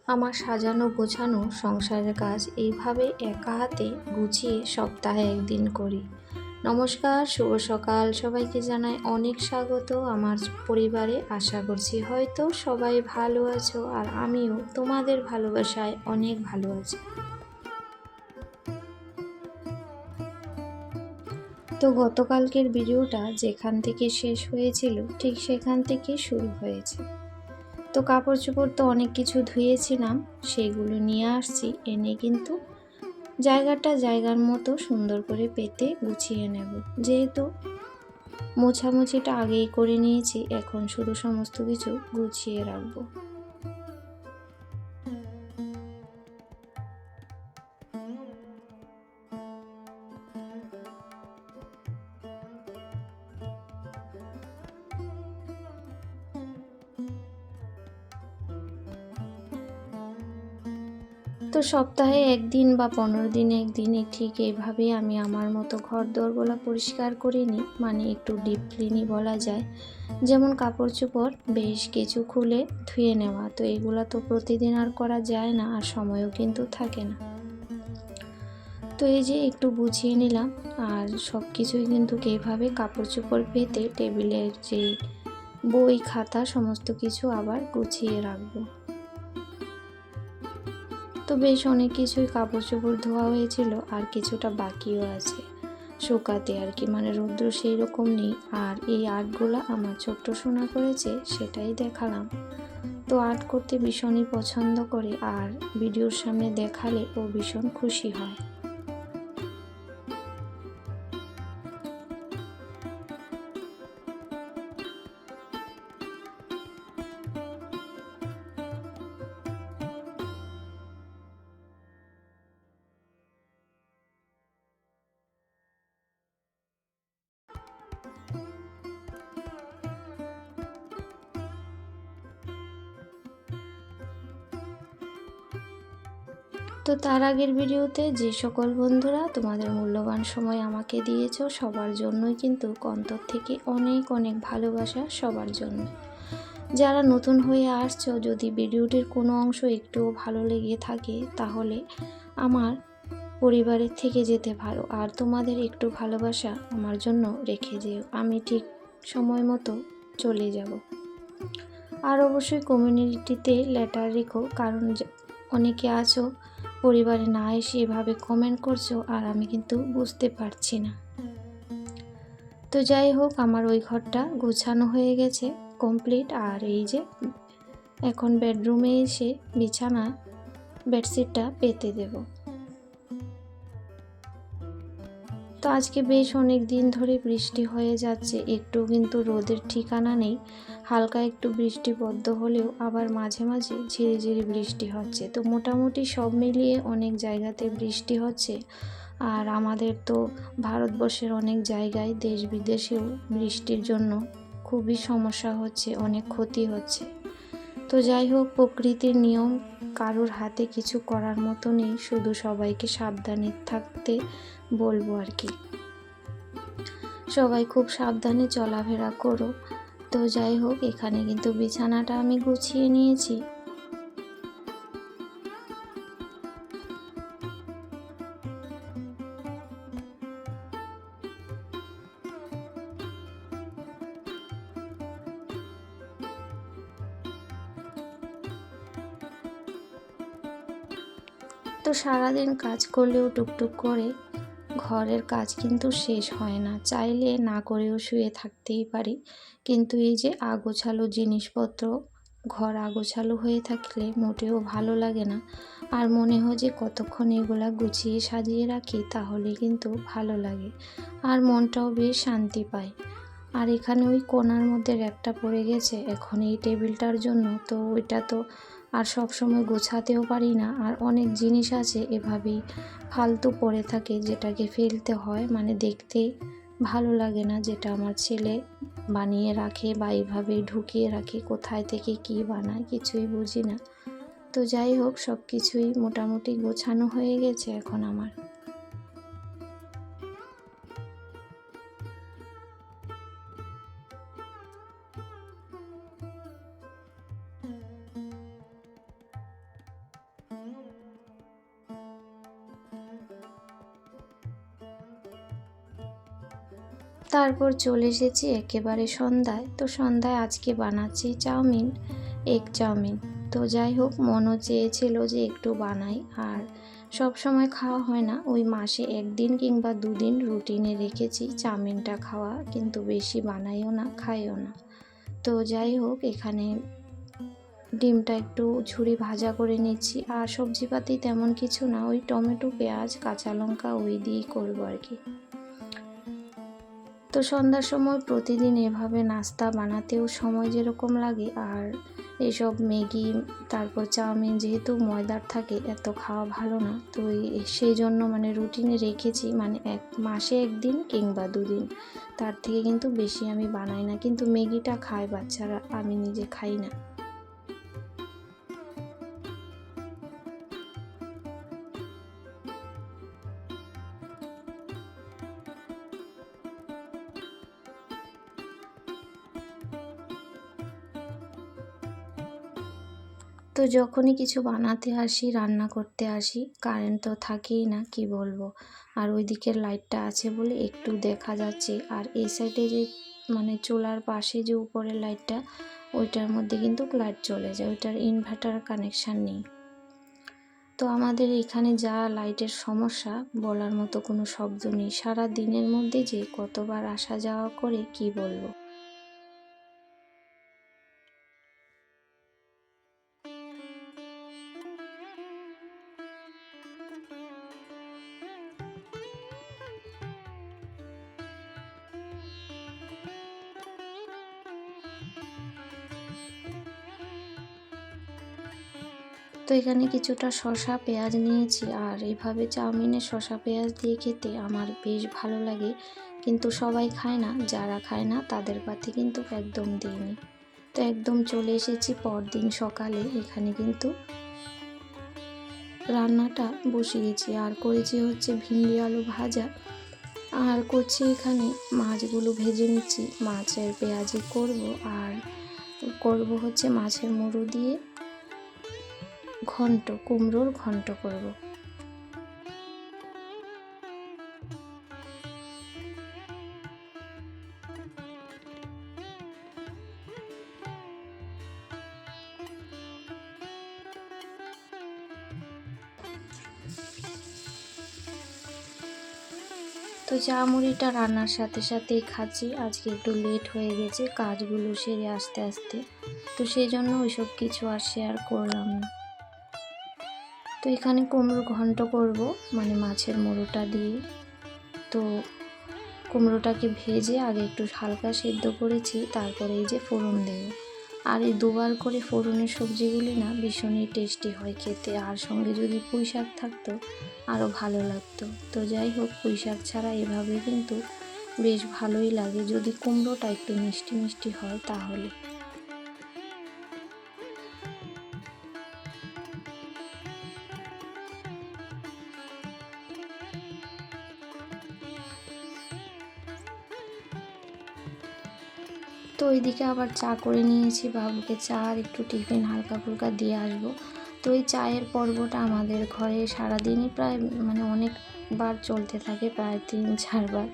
আমার সাজানো গোছানো সংসারের কাজ এইভাবে একা হাতে গুছিয়ে সপ্তাহে একদিন করি। নমস্কার, শুভ সকাল। সবাইকে জানাই অনেক স্বাগত আমার পরিবারে। আশা করছি হয়তো সবাই ভালো আছো, আর আমিও তোমাদের ভালোবাসায় অনেক ভালো আছি। তো গতকালকের ভিডিওটা যেখান থেকে শেষ হয়েছিল ঠিক সেখান থেকে শুরু হয়েছে। তো কাপড় চোপড় তো অনেক কিছু ধুয়েছিলাম, সেগুলো নিয়ে আসছি, এনে কিন্তু জায়গাটা জায়গার মতো সুন্দর করে পেতে গুছিয়ে নেব। যেহেতু মোছামুছিটা আগেই করে নিয়েছি, এখন শুধু সমস্ত কিছু গুছিয়ে রাখবো। তো সপ্তাহে একদিন বা 15 দিনে একদিনে ঠিক এইভাবেই আমি আমার মতো ঘর দোরগুলো পরিষ্কার করে নিই, মানে একটু ডিপ ক্লিনই বলা যায়। যেমন কাপড় চোপড় বেশ কিছু খুলে ধুয়ে নেওয়া, তো এগুলো তো প্রতিদিন আর করা যায় না, আর সময়ও কিন্তু থাকে না। তো এই যে একটু গুছিয়ে নিলাম, আর সব কিছুই কিন্তু এইভাবে কাপড় চোপড় পেতে টেবিলের যে বই খাতা সমস্ত কিছু আবার গুছিয়ে রাখবো। তো বেশ অনেক কিছুই কাপড় চোপড় ধোয়া হয়েছিল, আর কিছুটা বাকিও আছে শুকাতে আর কি, মানে রৌদ্র সেই রকম নেই। আর এই আর্টগুলো আমার ছোট্ট সোনা করেছে, সেটাই দেখালাম। তো আর্ট করতে ভীষণই পছন্দ করে, আর ভিডিওর সামনে দেখালে ও ভীষণ খুশি হয়। তো তার আগের ভিডিওতে যে সকল বন্ধুরা তোমাদের মূল্যবান সময় আমাকে দিয়েছো, সবার জন্যই কিন্তু অন্তর থেকে অনেক অনেক ভালোবাসা সবার জন্য। যারা নতুন হয়ে আসছো, যদি ভিডিওটির কোনো অংশ একটুও ভালো লেগে থাকে তাহলে আমার পরিবারের থেকে যেতে পারো, আর তোমাদের একটু ভালোবাসা আমার জন্য রেখে যেও, আমি ঠিক সময় মতো চলে যাব। আর অবশ্যই কমিউনিটিতে লেটার রেখো, কারণ অনেকে আছো পরিবারে না এসে এভাবে কমেন্ট করছো, আর আমি কিন্তু বুঝতে পারছি না। তো যাই হোক, আমার ওই ঘরটা গোছানো হয়ে গেছে কমপ্লিট। আর এই যে এখন বেডরুমে এসে বিছানা বেডশিটটা পেতে দেব। তো আজকে বেশ অনেক দিন ধরে বৃষ্টি হয়ে যাচ্ছে, একটু কিন্তু রোদের ঠিকানা নেই। হালকা একটু বৃষ্টি বদ্ধ হলেও আবার মাঝে মাঝে ঝিরি ঝিরি বৃষ্টি হচ্ছে। তো মোটামুটি সব মিলিয়ে অনেক জায়গাতে বৃষ্টি হচ্ছে। আর আমাদের তো ভারতবর্ষের অনেক জায়গায় দেশ বিদেশেও বৃষ্টির জন্য খুবই সমস্যা হচ্ছে, অনেক ক্ষতি হচ্ছে। তো যাই হোক, প্রকৃতির নিয়ম, কারোর হাতে কিছু করার মতো নেই, শুধু সবাইকে সাবধানে থাকতে বলবো আর কি। সবাই খুব সাবধানে চলাফেরা করো। তো যাই হোক, এখানে কিন্তু বিছানাটা আমি গুছিয়ে নিয়েছি। তো সারাদিন কাজ করলেও টুকটুক করে ঘরের কাজ কিন্তু শেষ হয় না, চাইলে না করেও শুয়ে থাকতেই পারি। কিন্তু এই যে আগোছালো জিনিসপত্র, ঘর আগোছালো হয়ে থাকলে মোটেও ভালো লাগে না, আর মনে হয় যে কতক্ষণ এগুলা গুছিয়ে সাজিয়ে রাখি তাহলে কিন্তু ভালো লাগে, আর মনটাও বেশ শান্তি পায়। আর এখানে ওই কোণার মধ্যে র্যাকটা পড়ে গেছে এখন এই টেবিলটার জন্য, তো ওইটা তো আর সব সময় গোছাতেও পারি না, আর অনেক জিনিস আছে এভাবেই ফালতু পড়ে থাকে, যেটাকে ফেলতে হয়, মানে দেখতে ভালো লাগে না, যেটা আমার ছেলে বানিয়ে রাখে বা এইভাবেই ঢুকিয়ে রাখে, কোথায় থেকে কি বানায় কিছুই বুঝি না। তো যাই হোক, সব কিছুই মোটামুটি গোছানো হয়ে গেছে এখন আমার। তারপর চলে এসেছি একেবারে সন্ধ্যায়। তো সন্ধ্যায় আজকে বানাচ্ছি চাউমিন, এগ চাউমিন। তো যাই হোক, মনও চেয়েছিল যে একটু বানাই। আর সব সময় খাওয়া হয় না, ওই মাসে 1 দিন কিংবা 2 দিন রুটিনে রেখেছি চাউমিনটা খাওয়া, কিন্তু বেশি বানাইও না, খাইও না। তো যাই হোক, এখানে ডিমটা একটু ঝুরি ভাজা করে নিচ্ছি। আর সবজিপাতি তেমন কিছু না, ওই টমেটো, পেঁয়াজ, কাঁচা লঙ্কা ওই দিয়েই করবো আর কি। তো সন্ধ্যার সময় প্রতিদিন এভাবে নাস্তা বানাতেও সময় যেরকম লাগে, আর এইসব ম্যাগি, তারপর চাউমিন যেহেতু ময়দার থাকে, এত খাওয়া ভালো না। তো সেই জন্য রুটিনে রেখেছি, মাসে 1 দিন কিংবা 2 দিন, তার থেকে কিন্তু বেশি আমি বানাই না। কিন্তু ম্যাগিটা খায় বাচ্চারা, আমি নিজে খাই না। তো যখনই কিছু বানাতে আসি, রান্না করতে আসি, কারেন্ট তো থাকেই না, কি বলবো। আর ওই দিকের লাইটটা আছে বলে একটু দেখা যাচ্ছে। আর এই সাইডে যে চুলার পাশে যে উপরের লাইটটা, ওইটার মধ্যে কিন্তু লাইট চলে যায়, ওইটার ইনভার্টার কানেকশান নেই। তো আমাদের এখানে যা লাইটের সমস্যা, বলার মতো কোনো শব্দ নেই। সারা দিনের মধ্যে যে কতবার আসা যাওয়া করে, কি বলবো। তো এখানে কিছুটা শসা পেঁয়াজ নিয়েছি। আর এইভাবে চাউমিনে শসা পেঁয়াজ দিয়ে খেতে আমার বেশ ভালো লাগে, কিন্তু সবাই খায় না। যারা খায় না তাদের পাতে কিন্তু একদম দিইনি। তো একদম চলে এসেছি পরদিন সকালে। এখানে কিন্তু রান্নাটা বসিয়েছি, আর করেছি হচ্ছে ভিন্ডি আলু ভাজা। আর করছি এখানে মাছগুলো ভেজে নিচ্ছি, মাছের পেঁয়াজি করব। আর করব হচ্ছে মাছের মুড়ো দিয়ে কুমড়োর ঘন্ট করব। তো চা মুড়িটা রান্নার সাথে সাথেই খাচ্ছি। আজকে একটু লেট হয়ে গেছে কাজগুলো সেরে আস্তে আস্তে, তো সেই জন্য ওইসব কিছু আর শেয়ার করলাম না। তো এখানে কুমড়ো ঘন্ট করব, মাছের মুড়োটা দিয়ে। তো কুমড়োটাকে ভেজে আগে একটু হালকা সেদ্ধ করেছি, তারপরে এই যে ফোড়ন দেব। আর এই 2বার করে ফোড়নের সবজিগুলি না ভীষণই টেস্টি হয় খেতে। আর সঙ্গে যদি পুঁই শাক থাকতো আরও ভালো লাগতো। তো যাই হোক, পুঁই শাক ছাড়া এভাবে কিন্তু বেশ ভালোই লাগে, যদি কুমড়োটা একটু মিষ্টি মিষ্টি হয় তাহলে। তো ওইদিকে আবার চা করে নিয়েছি, বাবুকে চা আর একটু টিফিন হালকা ফুলকা দিয়ে আসবো। তো এই চায়ের পর্বটা আমাদের ঘরে সারাদিনই প্রায় অনেকবার চলতে থাকে, প্রায় 3-4 বার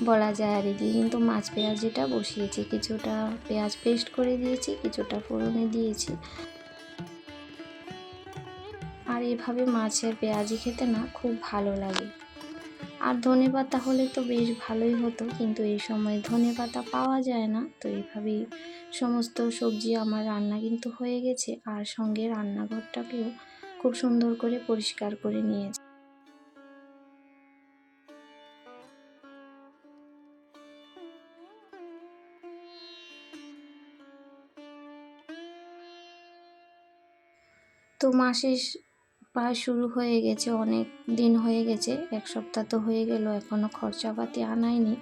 বলা যায়। আর এদিকে কিন্তু মাছ পেঁয়াজিটা বসিয়েছি, কিছুটা পেঁয়াজ পেস্ট করে দিয়েছি, কিছুটা ফোড়নে দিয়েছি। আর এভাবে মাছের পেঁয়াজি খেতে না খুব ভালো লাগে। আর ধনেপাতা হলে তো বেশ ভালোই হতো, কিন্তু এই সময় ধনেপাতা পাওয়া যায় না। তো এইভাবেই সমস্ত সবজি আমার রান্না কিন্তু হয়ে গেছে, আর সঙ্গে রান্নাঘরটাকেও খুব সুন্দর করে পরিষ্কার করে নিয়েছি। তো প্রায় শুরু হয়ে গেছে, অনেক দিন হয়ে গেছে, 1 সপ্তাহ তো হয়ে গেল, এখনও খরচাপাতি আনাইনি।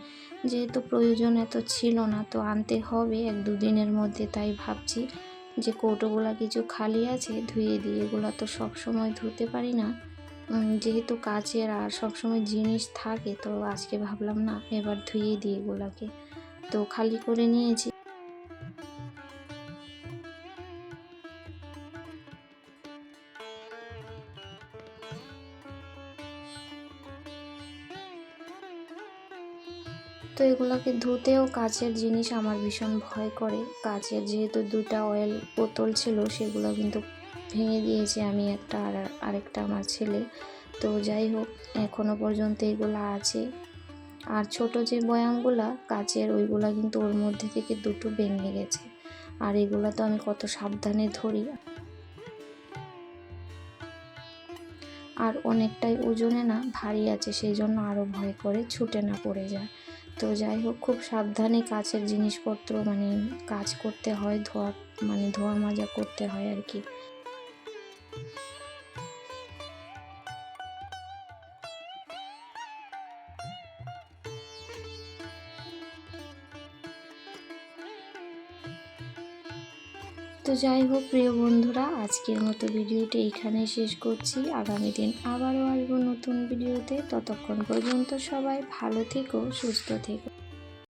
যেহেতু প্রয়োজন এত ছিল না, তো আনতে হবে 1-2 দিনের মধ্যে। তাই ভাবছি যে কৌটোগুলা কিছু খালি আছে, ধুয়ে দিই। এগুলো তো সব সময় ধুতে পারি না, যেহেতু কাচের আর সবসময় জিনিস থাকে। তো আজকে ভাবলাম না, এবার ধুয়ে দিই এগুলাকে। তো খালি করে নিয়েছি। তো তো এগুলোকে ধুতেও কাচের জিনিস আমার ভীষণ ভয় করে। কাচের যেহেতু 2টা অয়েল বোতল ছিল, সেগুলো কিন্তু ভেঙে দিয়েছি আমি একটা, আর আরেকটা আমার ছেলে। তো যাই হোক, এখনও পর্যন্ত এগুলো আছে। আর ছোট যে বয়ামগুলা কাচের, ওইগুলা কিন্তু ওর মধ্যে থেকে 2টো ভেঙে গেছে। আর এগুলা তো আমি কত সাবধানে ধরি, আর অনেকটাই ওজনে না ভারী আছে, সেই জন্য আরও ভয় করে ছুটে না পড়ে যায়। তো যাই হোক, খুব সাবধানে কাচের জিনিসপত্র কাজ করতে হয়, ধোয়া মাজা করতে হয় আর কি। তো যাই হোক প্রিয় বন্ধুরা, আজকের মতো ভিডিওটি এইখানেই শেষ করছি। আগামী দিন আবারও আসবো নতুন ভিডিওতে। ততক্ষণ পর্যন্ত সবাই ভালো থেকো, সুস্থ থেকো।